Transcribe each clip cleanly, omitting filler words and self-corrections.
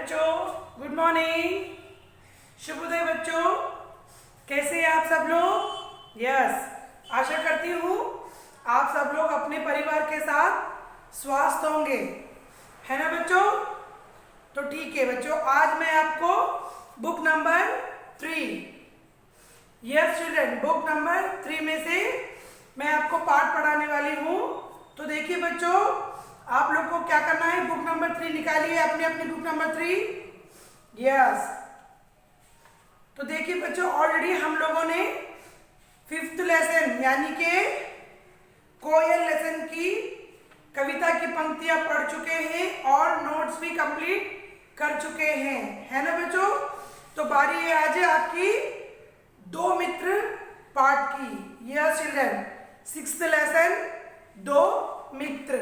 बच्चों, good morning, शुभोदय बच्चों। कैसे हैं आप सब लोग? यस, आशा करती हूँ आप सब लोग अपने परिवार के साथ स्वस्थ होंगे, है ना बच्चों? तो ठीक है बच्चों, आज मैं आपको book number 3, yes children, book number 3 में से मैं आपको पाठ पढ़ाने वाली हूँ। तो देखिए बच्चों, आप लोग को क्या करना है, बुक नंबर 3 निकालिए, अपनी अपनी बुक नंबर 3। यस, तो देखिए बच्चों, ऑलरेडी हम लोगों ने 5th लेसन यानी के कोयल लेसन की कविता की पंक्तियां पढ़ चुके हैं और नोट्स भी कंप्लीट कर चुके हैं, है ना बच्चों? तो बारी है आज आपकी दो मित्र पाठ की। यस चिल्ड्रन, 6th लेसन दो मित्र।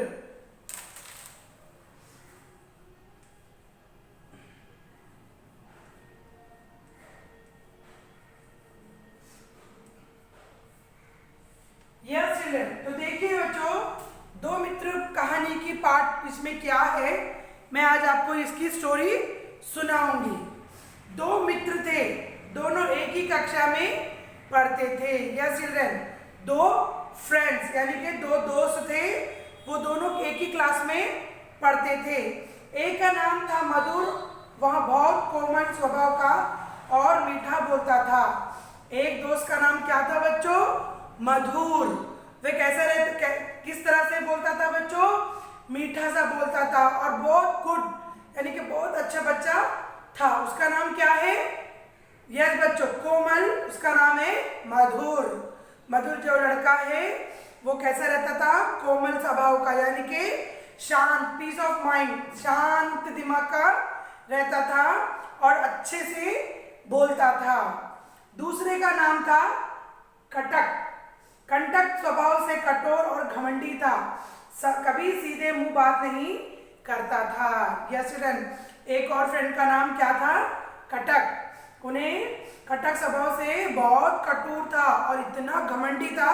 यस चिल्ड्रन, तो देखिए बच्चों, दो मित्र कहानी की पार्ट इसमें क्या है, मैं आज आपको इसकी स्टोरी सुनाऊंगी। दो मित्र थे, दोनों एक ही कक्षा में पढ़ते थे। यस चिल्ड्रन, दो फ्रेंड्स यानी कि दो दोस्त थे, वो दोनों एक ही क्लास में पढ़ते थे। एक का नाम था मधुर, वह बहुत कोमल स्वभाव का और मीठा बोलता था। एक दोस्त का नाम क्या था बच्चों? मधुर। वे कैसा रहता, किस तरह से बोलता था बच्चों? मीठा सा बोलता था और बहुत गुड यानी कि बहुत अच्छा बच्चा था। उसका नाम क्या है? यस बच्चों, कोमल, उसका नाम है मधुर। मधुर जो लड़का है वो कैसा रहता था? कोमल स्वभाव का यानी कि शांत, पीस ऑफ माइंड, शांत दिमाग का रहता था और अच्छे से बोलता था। दूसरे का नाम था कटक। कंटक स्वभाव से कठोर और घमंडी था, कभी सीधे मुंह बात नहीं करता था। यस चिल्ड्रन, एक और फ्रेंड का नाम क्या था? कटक। उन्हें कटक स्वभाव से बहुत कठोर था और इतना घमंडी था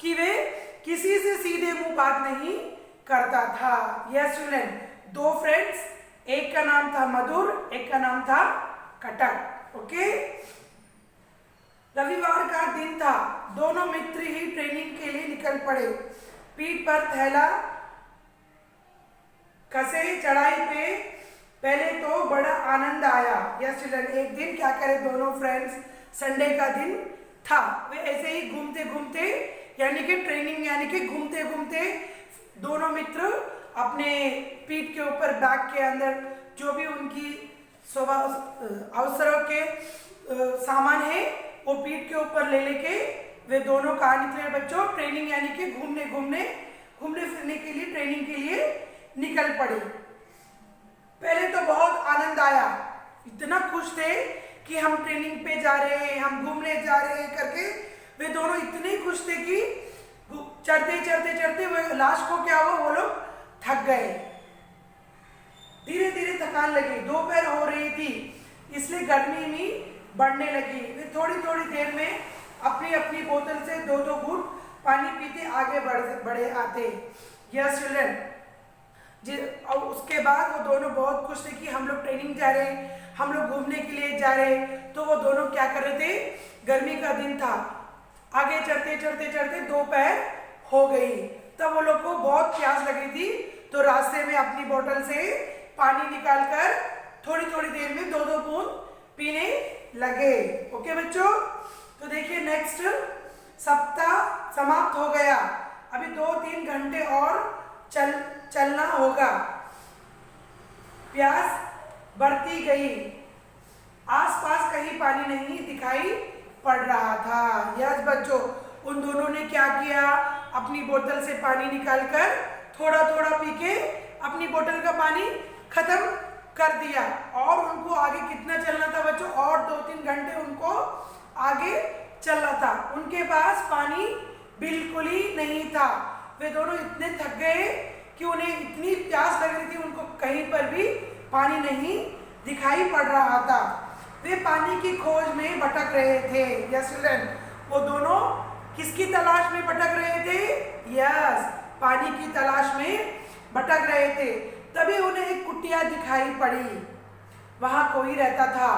कि वे किसी से सीधे मुंह बात नहीं करता था। यस चिल्ड्रन, दो फ्रेंड्स, एक का नाम था मधुर, एक का नाम था कटक। ओके, रविवार का दिन था, दोनों मित्र ही ट्रेनिंग के लिए निकल पड़े। पीठ पर थैला कसे चढ़ाई पे पहले तो बड़ा आनंद आया। यस चिल्ड्रन, एक दिन क्या करे दोनों फ्रेंड्स, संडे का दिन था, वे ऐसे ही घूमते घूमते यानी कि ट्रेनिंग यानी कि घूमते घूमते दोनों मित्र अपने पीठ के ऊपर बैग के अंदर जो भी उनकी अवसरों के सामान है वो पीठ के ऊपर ले लेके वे दोनों कहाँ निकले बच्चों? ट्रेनिंग यानी कि घूमने फिरने के लिए, ट्रेनिंग के लिए निकल पड़े। पहले तो बहुत आनंद आया, इतना खुश थे कि हम ट्रेनिंग पे जा रहे हैं, हम घूमने जा रहे हैं करके वे दोनों इतने खुश थे कि चढ़ते चढ़ते चढ़ते वे लास्ट को क्या हुआ, वो लोग थक गए, धीरे धीरे थकान लगी, दोपहर हो रही थी, इसलिए गर्मी भी बढ़ने लगी। वे थोड़ी थोड़ी देर में अपनी अपनी बोतल से दो दो घूंट पानी पीते आगे बढ़े आते। यस चिल्ड्रन, और उसके बाद वो दोनों बहुत खुश थे कि हम लोग ट्रेनिंग जा रहे हैं, हम लोग घूमने के लिए जा रहे हैं। तो वो दोनों क्या कर रहे थे? गर्मी का दिन था, आगे चढ़ते चढ़ते चढ़ते दोपहर हो गई, तब वो लोग को बहुत प्यास लगी थी, तो रास्ते में अपनी बोतल से पानी निकालकर थोड़ी थोड़ी देर में दो दो बूंद पीने लगे। ओके बच्चों, तो देखिए नेक्स्ट सप्ताह समाप्त हो गया, अभी 2-3 घंटे और चलना होगा। प्यास बढ़ती गई, आसपास कहीं पानी नहीं दिखाई पड़ रहा था। यस बच्चों, उन दोनों ने क्या किया? अपनी बोतल से पानी निकालकर थोड़ा थोड़ा पी के अपनी बोतल का पानी खत्म कर दिया। और उनको आगे कितना चलना था बच्चों? और 2-3 घंटे उनको आगे चलना था। उनके पास पानी बिल्कुल ही नहीं था। वे दोनों इतने थक गए कि उन्हें इतनी प्यास लग रही थी, उनको कहीं पर भी पानी नहीं दिखाई पड़ रहा था। वे पानी की खोज में भटक रहे थे। यस चिल्ड्रन, वो दोनों किसकी तलाश में भटक रहे थे? यस, पानी की तलाश में भटक रहे थे। तभी उन्हें एक कुटिया दिखाई पड़ी। वहां कोई रहता था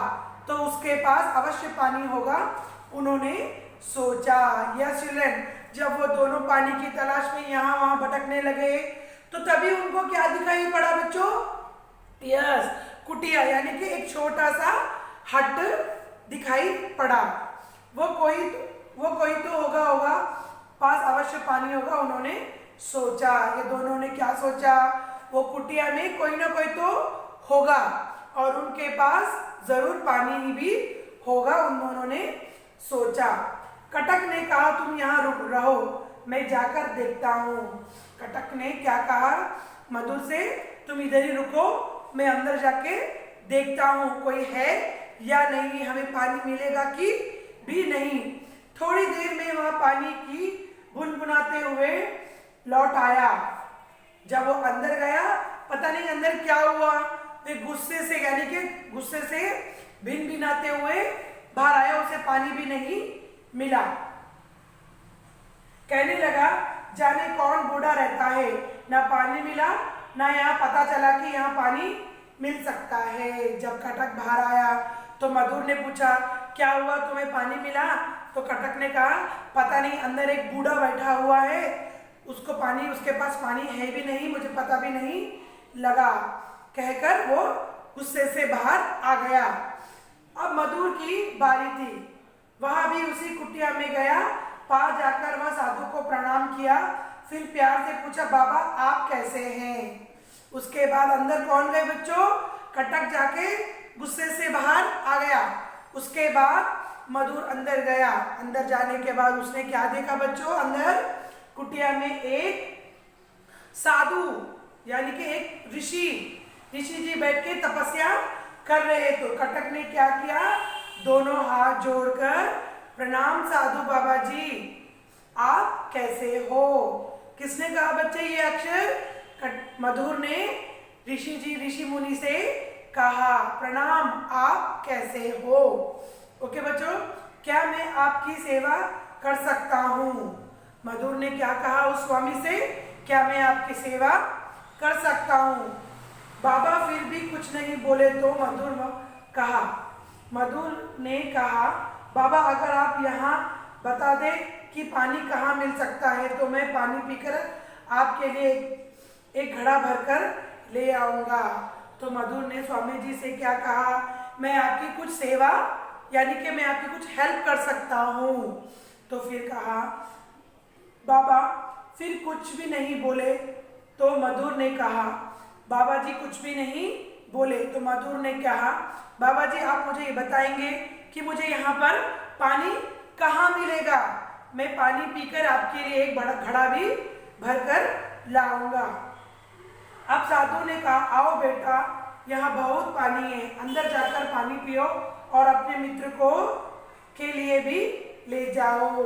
तो उसके पास अवश्य पानी होगा, उन्होंने सोचा। यस चिल्ड्रन, जब वो दोनों पानी की तलाश में यहाँ वहां भटकने लगे तो तभी उनको क्या दिखाई पड़ा बच्चों? यस, कुटिया, यानी कि एक छोटा सा हट दिखाई पड़ा। वो कोई तो होगा, पास अवश्य पानी होगा, उन्होंने सोचा। ये दोनों ने क्या सोचा? वो कुटिया में कोई ना कोई तो होगा और उनके पास जरूर पानी भी होगा, उन दोनों ने सोचा। कटक ने कहा तुम यहाँ रुक रहो, मैं जाकर देखता हूँ। कटक ने क्या कहा मधुर से? तुम इधर ही रुको, मैं अंदर जाके देखता हूँ कोई है या नहीं, हमें पानी मिलेगा कि भी नहीं। थोड़ी देर में वह पानी की बुनबुनाते हुए लौट आया। जब वो अंदर गया, पता नहीं अंदर क्या हुआ, वे गुस्से से यानी कि गुस्से से भिनभिनाते हुए बाहर आया, उसे पानी भी नहीं मिला। कहने लगा जाने कौन बूढ़ा रहता है, ना पानी मिला ना यहाँ पता चला कि यहाँ पानी मिल सकता है। जब कटक बाहर आया तो मधुर ने पूछा क्या हुआ, तुम्हें पानी मिला? तो कटक ने कहा पता नहीं, अंदर एक बूढ़ा बैठा हुआ है, उसके पास पानी है भी नहीं, मुझे पता भी नहीं लगा, कहकर वो गुस्से से बाहर आ गया। अब मधुर की बारी थी, वह भी उसी कुटिया में गया। पास जाकर वह साधु को प्रणाम किया, फिर प्यार से पूछा बाबा आप कैसे हैं? उसके बाद अंदर कौन गए बच्चों? कटक जाके गुस्से से बाहर आ गया। उसके बाद मधुर अंदर गया। अंदर जाने के बाद उसने क्या देखा बच्चों? अंदर कुटिया में एक साधु यानी कि एक ऋषि जी बैठ के तपस्या कर रहे। तो कटक ने क्या किया? दोनों हाथ जोड़कर प्रणाम साधु बाबा जी, आप कैसे हो? किसने कहा बच्चे ये अक्षर? मधुर ने ऋषि मुनि से कहा प्रणाम, आप कैसे हो? ओके बच्चों, क्या मैं आपकी सेवा कर सकता हूँ? मधुर ने क्या कहा उस स्वामी से? क्या मैं आपकी सेवा कर सकता हूँ? बाबा फिर भी कुछ नहीं बोले तो मधुर ने कहा बाबा अगर आप यहाँ बता दें कि पानी कहाँ मिल सकता है तो मैं पानी पीकर आपके लिए एक घड़ा भरकर ले आऊँगा। तो मधुर ने स्वामी जी से क्या कहा? मैं आपकी कुछ सेवा यानी कि मैं आपकी कुछ हेल्प कर सकता हूँ। तो फिर कहा बाबा फिर कुछ भी नहीं बोले तो मधुर ने कहा बाबा जी कुछ भी नहीं बोले तो मधुर ने कहा बाबा जी आप मुझे ये बताएंगे कि मुझे यहाँ पर पानी कहाँ मिलेगा? मैं पानी पीकर आपके लिए एक बड़ा घड़ा भी भरकर लाऊंगा। अब साधु ने कहा आओ बेटा, यहाँ बहुत पानी है, अंदर जाकर पानी पियो और अपने मित्र को के लिए भी ले जाओ।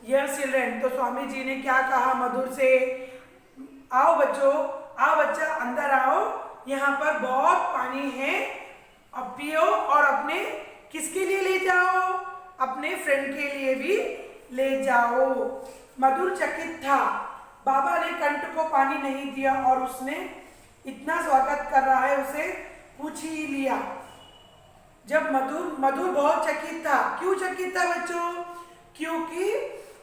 यस चिल्ड्रन, तो स्वामी जी ने क्या कहा मधुर से? आओ बच्चों, आओ बच्चा अंदर आओ, यहाँ पर बहुत पानी है, अब पियो और अपने किसके लिए ले जाओ? अपने फ्रेंड के लिए भी ले जाओ। मधुर चकित था, बाबा ने कंठ को पानी नहीं दिया और उसने इतना स्वागत कर रहा है उसे पूछ ही लिया। जब मधुर बहुत चकित था। क्यों चकित था बच्चों? क्योंकि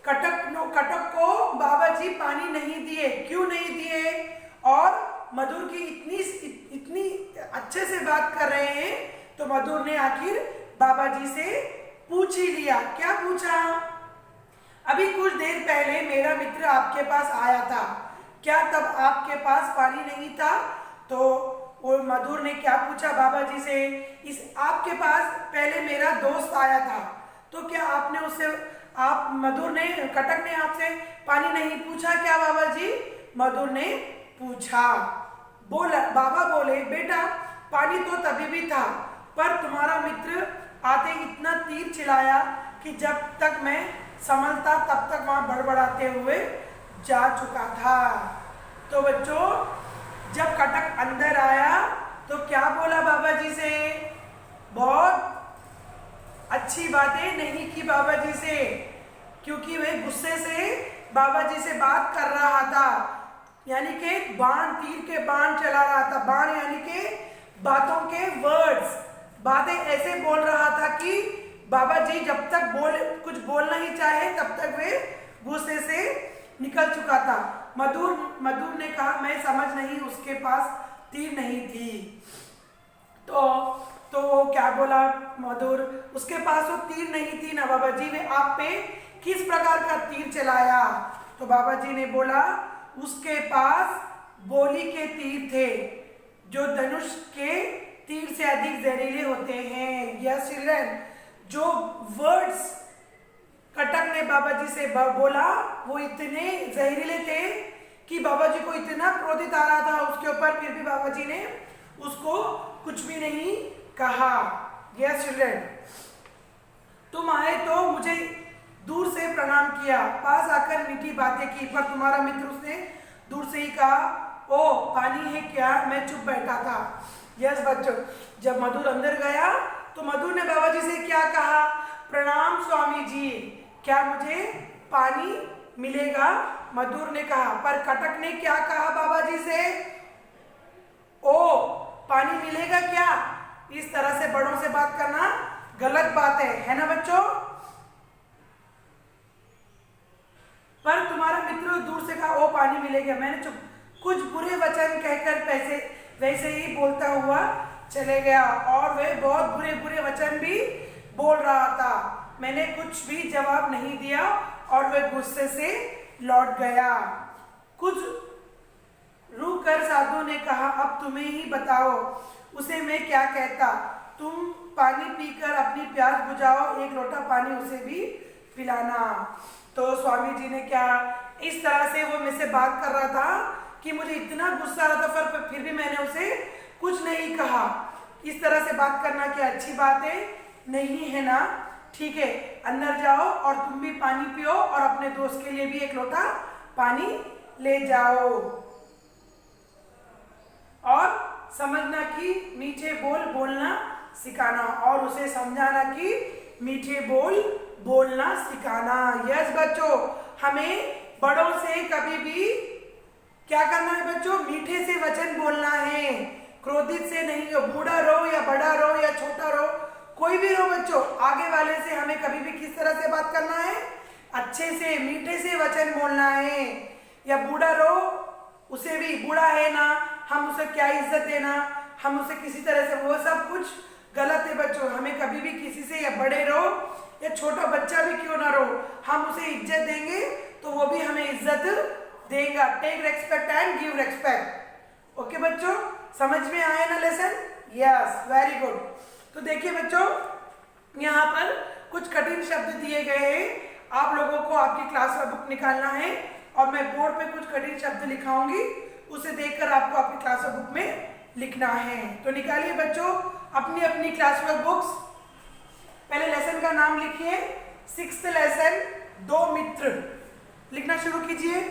कटक को बाबा जी पानी नहीं दिए। क्यों नहीं दिए? और मधुर की इतनी अच्छे से बात कर रहे हैं तो मधुर ने आखिर बाबा जी से पूछ ही लिया। क्या पूछा? अभी कुछ देर पहले मेरा मित्र आपके पास आया था, क्या तब आपके पास पानी नहीं था? तो वो मधुर ने क्या पूछा बाबा जी से? आपके पास पहले मेरा दोस्त आया था, तो क्या आपने उससे कटक ने आपसे पानी नहीं पूछा क्या बाबा जी? मधुर ने पूछा। बाबा बोले बेटा पानी तो तभी भी था, पर तुम्हारा मित्र आते इतना तीर चिल्लाया कि जब तक मैं संभलता तब तक वहां बड़बड़ाते हुए जा चुका था। तो बच्चों जब कटक अंदर आया तो क्या बोला बाबा जी से? बहुत अच्छी बातें नहीं की बाबा जी से, क्योंकि वे गुस्से से बाबा जी से बात कर रहा था, यानी कि तीर के बाण चला रहा था। बाण यानी कि बातों के वर्ड्स, बातें ऐसे बोल रहा था कि बाबा जी जब तक कुछ बोलना ही चाहे तब तक वे गुस्से से निकल चुका था। मधुर ने कहा, मैं समझ नहीं, उसके पास तीर नहीं थी। तो वो क्या बोला मधुर, उसके पास वो तीर नहीं थी ना बाबा जी, वे आप पे किस प्रकार का तीर चलाया? तो बाबा जी ने बोला, उसके पास बोली के तीर थे जो धनुष के तीर से अधिक जहरीले होते हैं। यस चिल्ड्रन, जो वर्ड्स कटक ने बाबा जी से बोला वो इतने जहरीले थे कि बाबा जी को इतना क्रोधित आ रहा था उसके ऊपर, फिर भी बाबा जी ने उसको कुछ भी नहीं कहा। यस चिल्ड्रन, तुम आए तो मुझे दूर से प्रणाम किया, पास आकर मीठी बातें की, पर तुम्हारा मित्र उसने दूर से ही कहा, ओ पानी है क्या? मैं चुप बैठा था। यस बच्चों, जब मधुर अंदर गया तो मधुर ने बाबा जी से क्या कहा? प्रणाम स्वामी जी, क्या मुझे पानी मिलेगा? मधुर ने कहा। पर कटक ने क्या कहा बाबा जी से? ओ पानी मिलेगा क्या? इस तरह से बड़ों से बात करना गलत बात है ना बच्चों? पर तुम्हारा मित्र दूर से कहा, ओ पानी मिलेगा। मैंने चुप, कुछ बुरे वचन कहकर वैसे ही बोलता हुआ चले गया, और वे बहुत बुरे बुरे वचन भी बोल रहा था। मैंने कुछ भी जवाब नहीं दिया और वे गुस्से से लौट गया। कुछ रुक कर साधु ने कहा, अब तुम्हें ही बताओ उसे मैं क्या कहता? तुम पानी पीकर अपनी प्यास बुझाओ, एक लोटा पानी उसे भी पिलाना। तो स्वामी जी ने क्या, इस तरह से वो मुझसे बात कर रहा था कि मुझे इतना गुस्सा आ रहा था, पर फिर भी मैंने उसे कुछ नहीं कहा। इस तरह से बात करना क्या अच्छी बात है? नहीं है ना? ठीक है, अंदर जाओ और तुम भी पानी पियो और अपने दोस्त के लिए भी एक लोटा पानी ले जाओ, और समझना कि मीठे बोल बोलना सिखाना, और उसे समझाना कि मीठे बोल बोलना सिखाना। यस बच्चों, हमें बड़ों से कभी भी क्या करना है बच्चों? मीठे से वचन बोलना है, क्रोधित से नहीं। हो बूढ़ा रहो या बड़ा रहो या छोटा रहो, कोई भी रहो बच्चों, आगे वाले से हमें कभी भी किस तरह से बात करना है? अच्छे से, मीठे से वचन बोलना है। या बूढ़ा रहो, उसे भी, बूढ़ा है ना, हम उसे क्या इज्जत देना, हम उसे किसी तरह से, वो सब कुछ गलत है बच्चों। हमें कभी भी किसी से, या बड़े रहो या छोटा बच्चा भी क्यों ना रहो, हम उसे इज्जत देंगे तो वो भी हमें इज्जत देगा। Take respect and give respect. Okay बच्चों, समझ में आया ना लेसन? Yes, very good. तो देखिए बच्चों, यहाँ पर कुछ कठिन शब्द दिए गए हैं, आप लोगों को आपकी क्लास का बुक निकालना है, और मैं बोर्ड पे कुछ कठिन शब्द लिखाऊंगी, उसे देखकर आपको आपकी क्लास का बुक में लिखना है। तो निकालिए बच्चों अपनी अपनी क्लास वर्क बुक्स। पहले लेसन का नाम लिखिए, 6th लेसन, दो मित्र, लिखना शुरू कीजिए।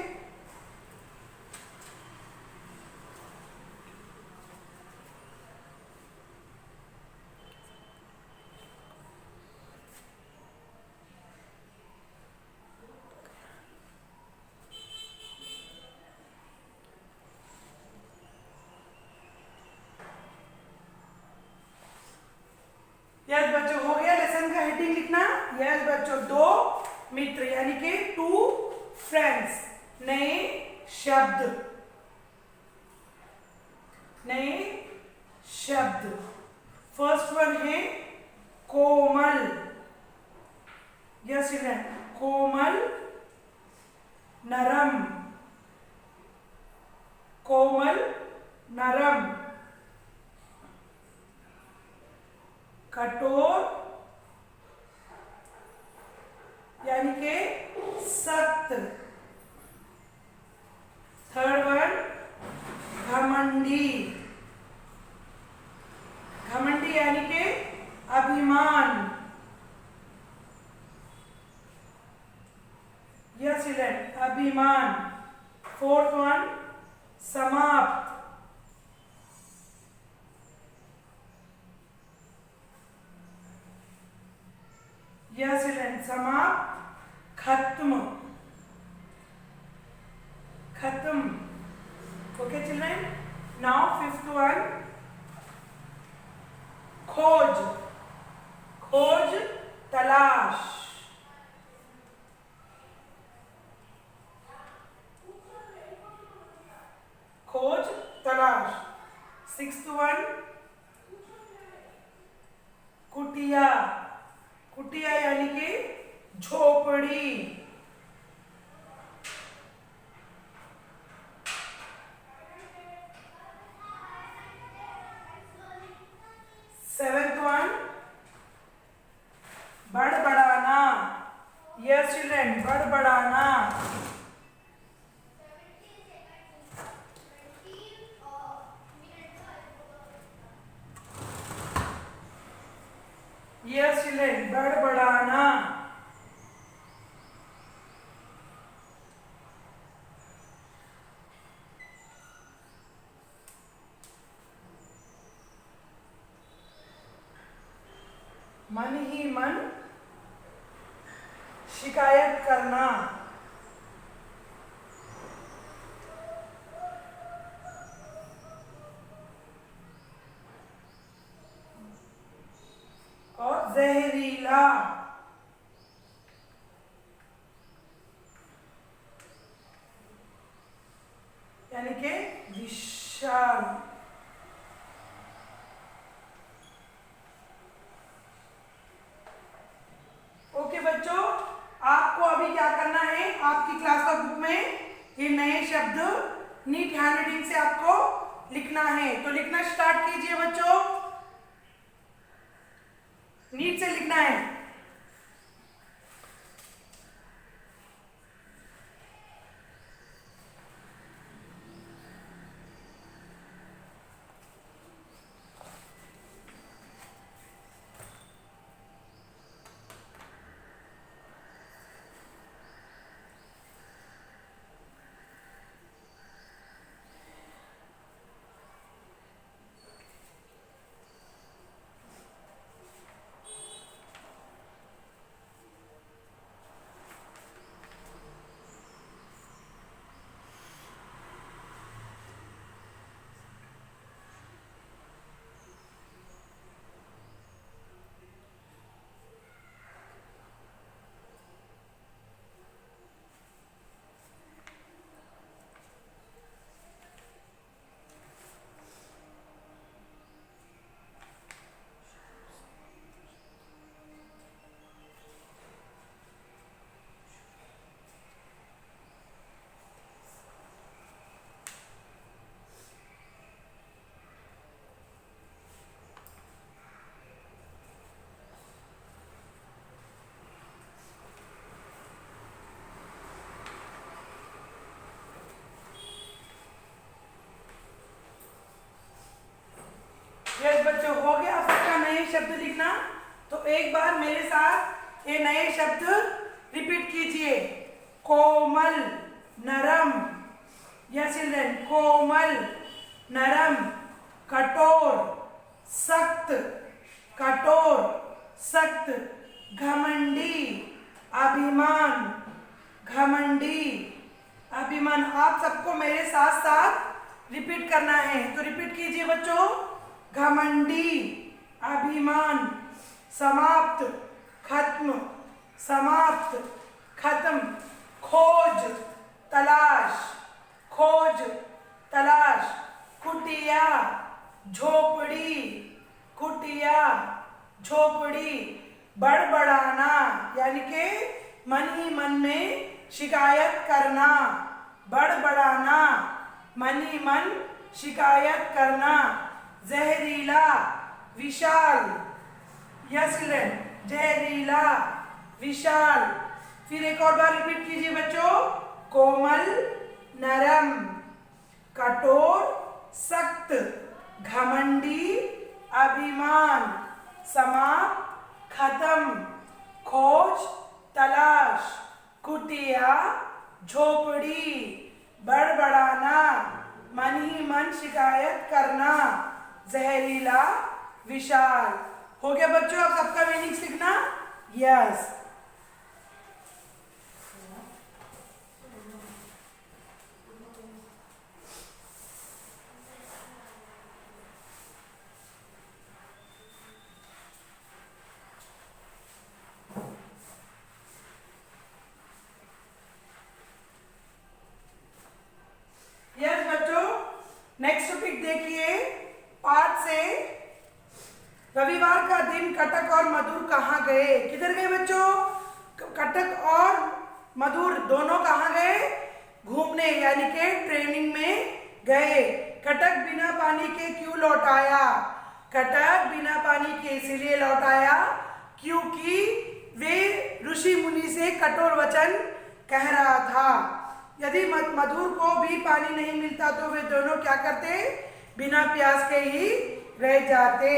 यस बच्चों, हो गया लेसन का हेडिंग लिखना? यस बच्चों, दो मित्र यानी कि 2 फ्रेंड्स। नए शब्द, नए शब्द। फर्स्ट वन है कोमल। यस कोमल, नरम, कोमल नरम। कठोर यानी के सख्त। थर्ड वन घमंडी, घमंडी यानी के अभिमान। यस अभिमान। फोर्थ वन समाप्त, यस समाप्त, खत्म, खत्म। Okay children, now fifth one खोज। सिक्स्थ वन कुटिया, कुटिया यानी कि झोपड़ी। सेवेंथ वन बड़बड़ाना। यस चिल्ड्रन, बड़बड़ाना। यस चिल्ड्रन, बड़बड़ाना। मन ही मन शिकायत करना। और जहरीला, यानी कि विशाल। ओके बच्चों, आपको अभी क्या करना है, आपकी क्लास का बुक में ये नए शब्द नीट हैंडराइटिंग से आपको लिखना है। तो लिखना स्टार्ट कीजिए बच्चों, नीट से लिखना है। यस बच्चों, हो गया आप सबका नए शब्द लिखना। तो एक बार मेरे साथ ये नए शब्द रिपीट कीजिए। कोमल, नरम। यस चिल्ड्रन, कोमल, नरम। कठोर, सख्त, कठोर, सख्त। घमंडी, अभिमान, घमंडी, अभिमान। आप सबको मेरे साथ साथ रिपीट करना है, तो रिपीट कीजिए बच्चों। घमंडी, अभिमान। समाप्त, खत्म, समाप्त, खत्म। खोज, तलाश, खोज, तलाश। कुटिया, झोपड़ी, कुटिया, झोपड़ी। बड़बड़ाना यानी कि मन ही मन में शिकायत करना। बड़बड़ाना, मन ही मन शिकायत करना। जहरीला, विशाल। यस चिल्ड्रन, जहरीला, विशाल। फिर एक और बार रिपीट कीजिए बच्चों। कोमल, नरम। कठोर, सख्त। घमंडी, अभिमान। समाप्त, खत्म। खोज, तलाश। कुटिया, झोपड़ी। बड़बड़ाना, मन ही मन शिकायत करना। जहरीला, विशाल। हो गया बच्चों, आप सबका मीनिंग्स लिखना। यस। यस बच्चों, नेक्स्ट टॉपिक देखिए। और मधुर कहाँ गए? किधर गए बच्चों? कटक और मधुर दोनों कहाँ गए? घूमने, यानी कि ट्रेनिंग में गए। कटक बिना पानी के क्यों लौट आया? कटक बिना पानी के इसीलिए लौट आया क्योंकि वे ऋषि मुनि से कठोर वचन कह रहा था। यदि मधुर को भी पानी नहीं मिलता तो वे दोनों क्या करते? बिना प्यास के ही रह जाते।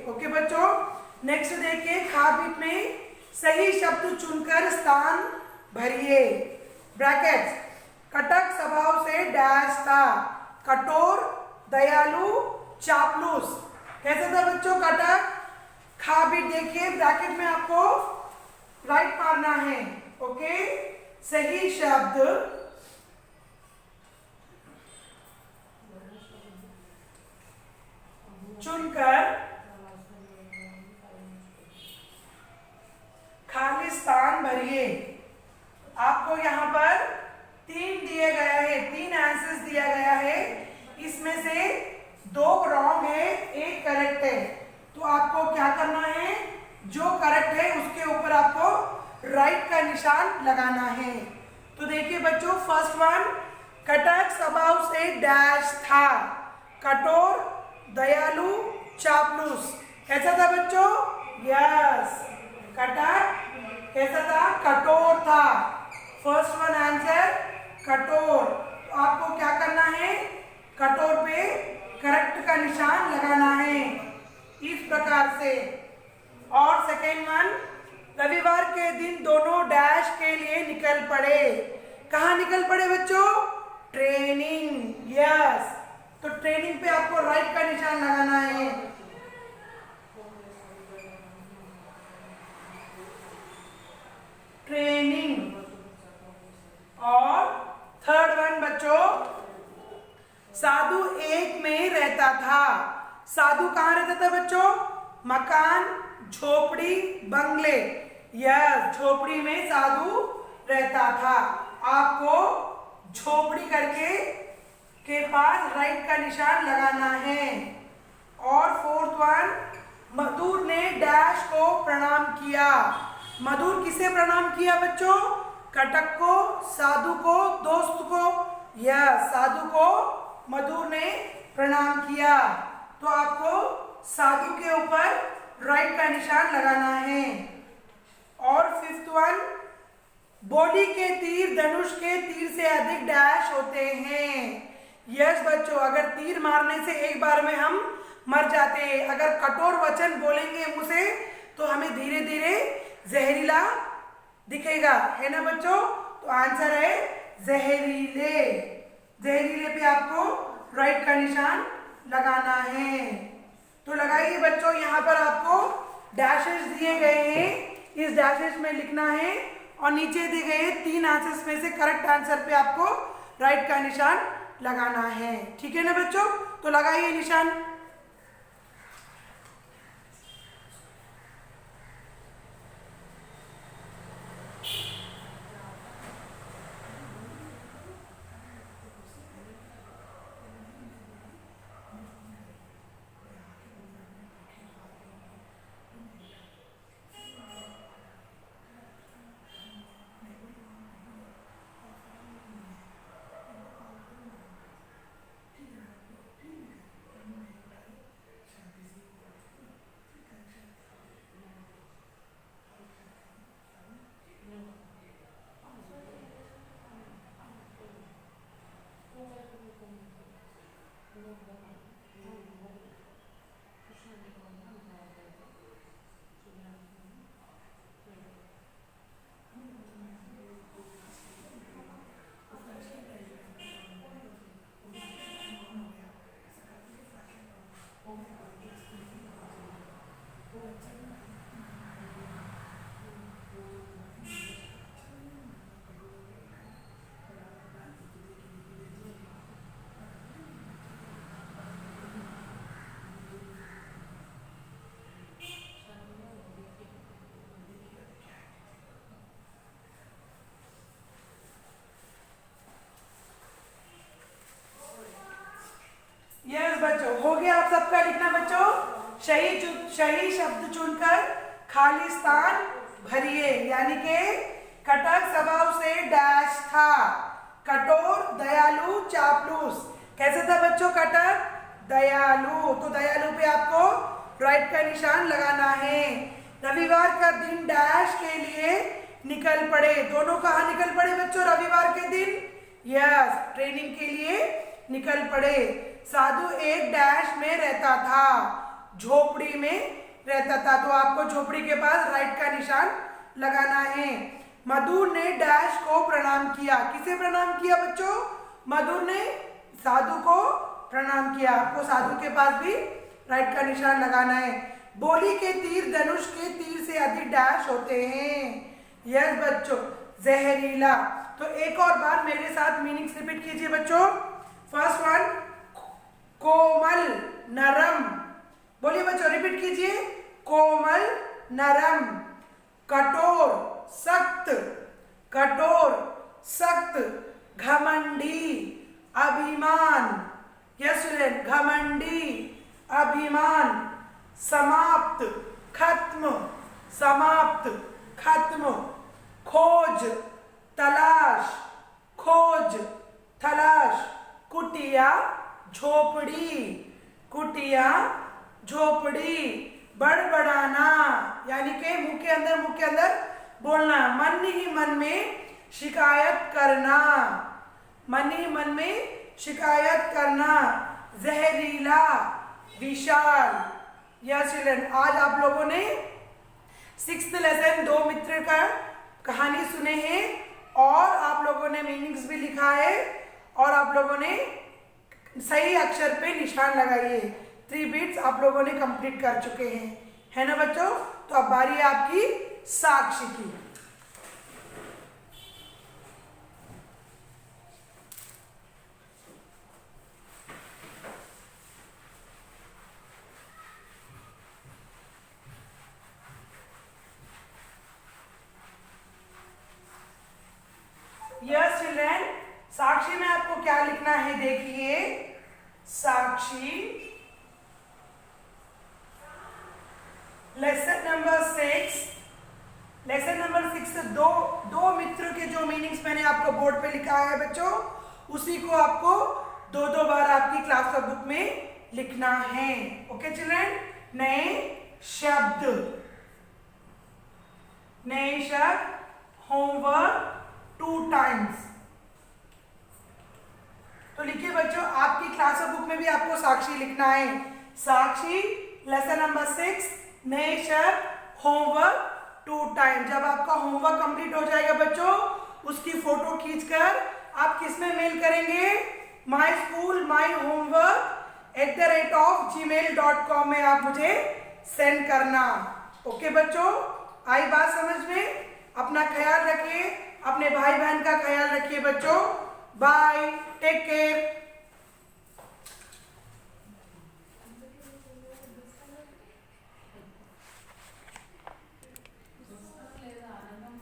ओके बच्चों, नेक्स्ट देखिए, खाबित में सही शब्द चुनकर स्थान भरिए। ब्रैकेट्स, कटक स्वभाव से डैश था, कठोर, दयालु, चापलूस। कैसा था बच्चों कटक? खाबित देखिए ब्रैकेट में आपको राइट मारना है। ओके, सही शब्द चुनकर खाली स्थान भरिए। आपको यहाँ पर 3 दिए गया है, 3 आंसर्स दिया गया है। इसमें से 2 रॉन्ग है, 1 करेक्ट है। तो आपको क्या करना है? जो करेक्ट है उसके ऊपर आपको राइट का निशान लगाना है। तो देखिए बच्चों, फर्स्ट वन, कटक स्वभाव से डैश था, कठोर, दयालु, चापलूस। कैसा था बच्चों? यस, कटक कैसा था? कठोर था। फर्स्ट वन आंसर कठोर। तो आपको क्या करना है? कठोर पे करेक्ट का निशान लगाना है इस प्रकार से। और सेकेंड वन, रविवार के दिन दोनों डैश के लिए निकल पड़े। कहाँ निकल पड़े बच्चों? ट्रेनिंग। यस, तो ट्रेनिंग पे आपको राइट का निशान लगाना है। ट्रेनिंग। और थर्ड वन बच्चों, साधु एक में रहता था। साधु कहाँ रहता था बच्चों? मकान, झोपड़ी, बंगले। यस, झोपड़ी में साधु रहता था। आपको झोपड़ी करके के पास राइट का निशान लगाना है। और फोर्थ वन, मधुर ने डैश को प्रणाम किया। मधुर किसे प्रणाम किया बच्चों? कटक को, साधु को, दोस्त को। यस, साधु को मधुर ने प्रणाम किया। तो आपको साधु के ऊपर राइट का निशान लगाना है। और फिफ्थ वन, बोली के तीर धनुष के तीर से अधिक डैश होते हैं। यस बच्चों, अगर तीर मारने से एक बार में हम मर जाते हैं, अगर कठोर वचन बोलेंगे मुंह से तो हमें धीरे धीरे जहरीला दिखेगा, है ना बच्चों? तो आंसर है जहरीले। जहरीले पे आपको राइट का निशान लगाना है। तो लगाइए बच्चों, यहाँ पर आपको डैशेस दिए गए हैं, इस डैशेस में लिखना है। और नीचे दिए गए 3 आंसर्स में से करेक्ट आंसर पे आपको राइट का निशान लगाना है। ठीक है ना बच्चों? तो लगाइए निशान। यस बच्चों, हो गया आप सबका लिखना बच्चों। सही शब्द चुनकर खाली स्थान भरिए, यानी कि कटक स्वभाव से डैश था, कठोर, दयालु, चापलूस। कैसे था बच्चों कटक? दयालु। तो दयालु पे आपको राइट का निशान लगाना है। रविवार का दिन डैश के लिए निकल पड़े। दोनों कहाँ निकल पड़े बच्चों रविवार के दिन? यस, ट्रेनिंग के लिए निकल पड़े। साधु एक डैश में रहता था, झोपड़ी में रहता था। तो आपको झोपड़ी के पास राइट का निशान लगाना है। मधुर ने डैश को प्रणाम किया। किसे प्रणाम किया बच्चों? मधुर ने साधु को प्रणाम किया। आपको साधु के पास भी राइट का निशान लगाना है। बोली के तीर धनुष के तीर से अधिक डैश होते हैं। यस बच्चों, जहरीला। तो एक और बार मेरे साथ मीनिंग्स रिपीट कीजिए बच्चों। फर्स्ट वन, कोमल, नरम। बोलिए बच्चों, रिपीट कीजिए। कोमल, नरम। कठोर, सख्त, कठोर, सख्त। घमंडी, अभिमान। यस स्टूडेंट, घमंडी, अभिमान। समाप्त, खत्म, समाप्त, खत्म। खोज, तलाश, खोज, तलाश। कुटिया, झोपड़ी, कुटिया, झोपड़ी। बड़बड़ाना, यानी कि मुंह के अंदर बोलना। मन ही मन में शिकायत करना, मन ही मन में शिकायत करना। जहरीला, विशाल। यस चिल्ड्रन, आज आप लोगों ने 6th लेसन दो मित्र का कहानी सुने हैं और आप लोगों ने मीनिंग्स भी लिखा है और आप लोगों ने सही अक्षर पे निशान लगाइए। 3 बीट्स आप लोगों ने कंप्लीट कर चुके हैं, है ना बच्चों? तो अब बारी है आपकी साक्षी की। यस चिल्ड्रन, साक्षी में आपको क्या लिखना है देखिए। साक्षी लेसन नंबर 6, लेसन नंबर 6 से दो मित्र के जो मीनिंग्स मैंने आपको बोर्ड पे लिखा है बच्चों, उसी को आपको दो बार आपकी क्लास का बुक में लिखना है। ओके चिल्ड्रन, नए शब्द, नए शब्द। Homework 2 times. तो लिखिए बच्चों, आपकी क्लास बुक में भी आपको साक्षी लिखना है। साक्षी लेसन नंबर 6, नए शब्द, होमवर्क 2 टाइम। जब आपका होमवर्क कंप्लीट हो जाएगा बच्चों, उसकी फोटो खींचकर आप किस में मेल करेंगे? My school my homework @gmail.com में आप मुझे सेंड करना। ओके बच्चों, आई बात समझ में? अपना ख्याल रखिए, अपने भाई बहन का ख्याल रखिए बच्चों। Bye, take care.